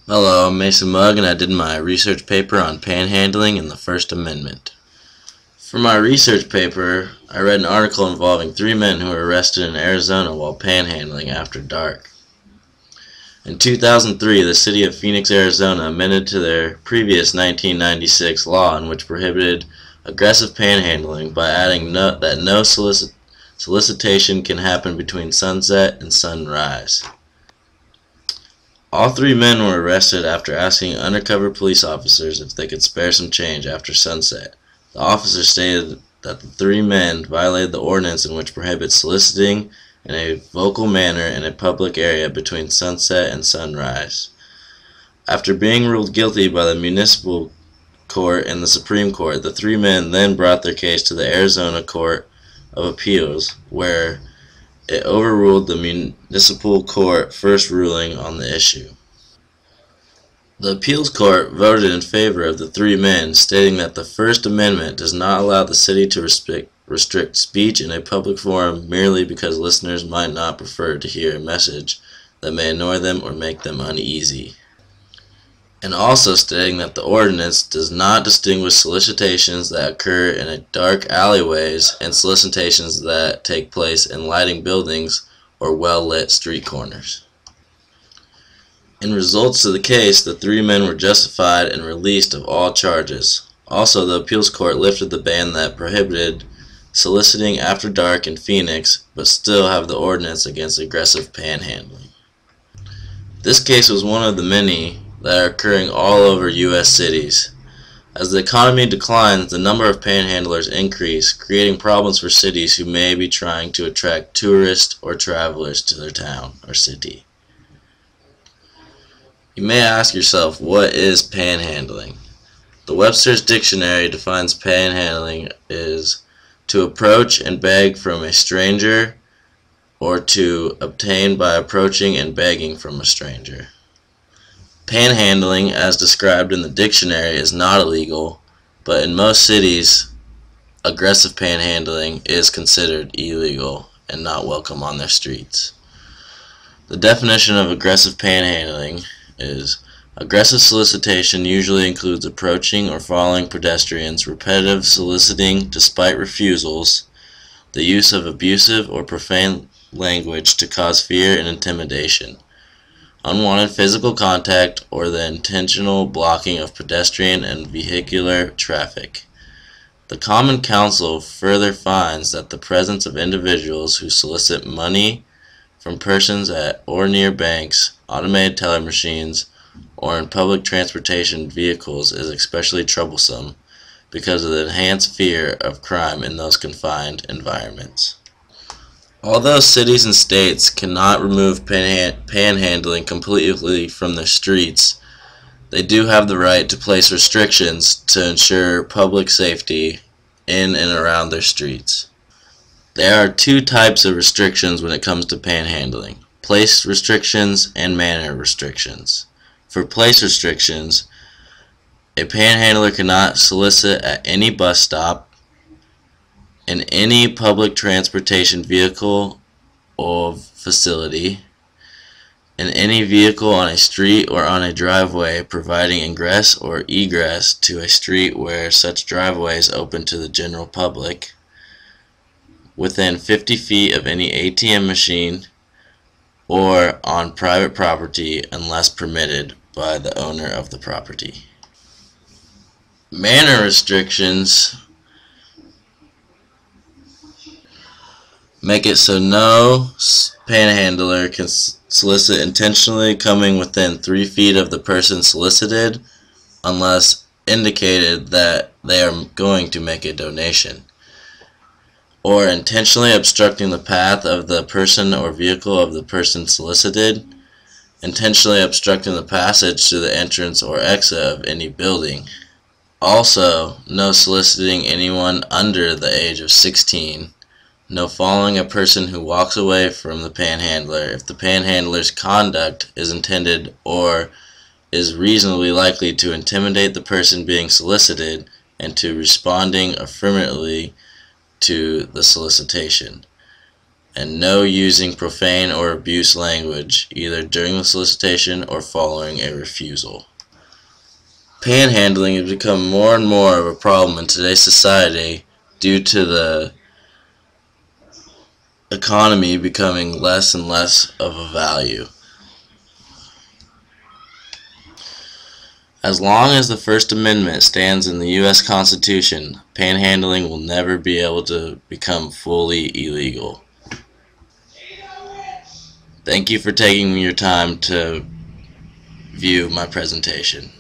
Hello, I'm Mason Mugg, and I did my research paper on panhandling and the First Amendment. For my research paper, I read an article involving 3 men who were arrested in Arizona while panhandling after dark. In 2003, the city of Phoenix, Arizona amended to their previous 1996 law in which prohibited aggressive panhandling by adding that no solicitation can happen between sunset and sunrise. All 3 men were arrested after asking undercover police officers if they could spare some change after sunset. The officers stated that the 3 men violated the ordinance in which prohibits soliciting in a vocal manner in a public area between sunset and sunrise. After being ruled guilty by the municipal court and the Supreme Court, the 3 men then brought their case to the Arizona Court of Appeals, where it overruled the municipal court first ruling on the issue. The appeals court voted in favor of the 3 men, stating that the First Amendment does not allow the city to restrict speech in a public forum merely because listeners might not prefer to hear a message that may annoy them or make them uneasy, and also stating that the ordinance does not distinguish solicitations that occur in dark alleyways and solicitations that take place in lighting buildings or well-lit street corners. In results to the case, the 3 men were justified and released of all charges. Also, the appeals court lifted the ban that prohibited soliciting after dark in Phoenix, but still have the ordinance against aggressive panhandling. This case was one of the many that are occurring all over U.S. cities. As the economy declines, the number of panhandlers increase, creating problems for cities who may be trying to attract tourists or travelers to their town or city. You may ask yourself, what is panhandling? The Webster's Dictionary defines panhandling as to approach and beg from a stranger, or to obtain by approaching and begging from a stranger. Panhandling, as described in the dictionary, is not illegal, but in most cities, aggressive panhandling is considered illegal and not welcome on their streets. The definition of aggressive panhandling is: aggressive solicitation usually includes approaching or following pedestrians, repetitive soliciting despite refusals, the use of abusive or profane language to cause fear and intimidation, unwanted physical contact, or the intentional blocking of pedestrian and vehicular traffic. The Common Council further finds that the presence of individuals who solicit money from persons at or near banks, automated teller machines, or in public transportation vehicles is especially troublesome because of the enhanced fear of crime in those confined environments. Although cities and states cannot remove panhandling completely from their streets, they do have the right to place restrictions to ensure public safety in and around their streets. There are 2 types of restrictions when it comes to panhandling: place restrictions and manner restrictions. For place restrictions, a panhandler cannot solicit at any bus stop, in any public transportation vehicle or facility, in any vehicle on a street or on a driveway providing ingress or egress to a street where such driveway is open to the general public, within 50 feet of any ATM machine, or on private property unless permitted by the owner of the property. Manner restrictions make it so no panhandler can solicit intentionally coming within 3 feet of the person solicited unless indicated that they are going to make a donation, or intentionally obstructing the path of the person or vehicle of the person solicited, intentionally obstructing the passage to the entrance or exit of any building. Also, no soliciting anyone under the age of 16, no following a person who walks away from the panhandler if the panhandler's conduct is intended or is reasonably likely to intimidate the person being solicited into responding affirmatively to the solicitation. and no using profane or abuse language, either during the solicitation or following a refusal. Panhandling has become more and more of a problem in today's society due to the economy becoming less and less of a value. As long as the First Amendment stands in the U.S. Constitution, panhandling will never be able to become fully illegal. Thank you for taking your time to view my presentation.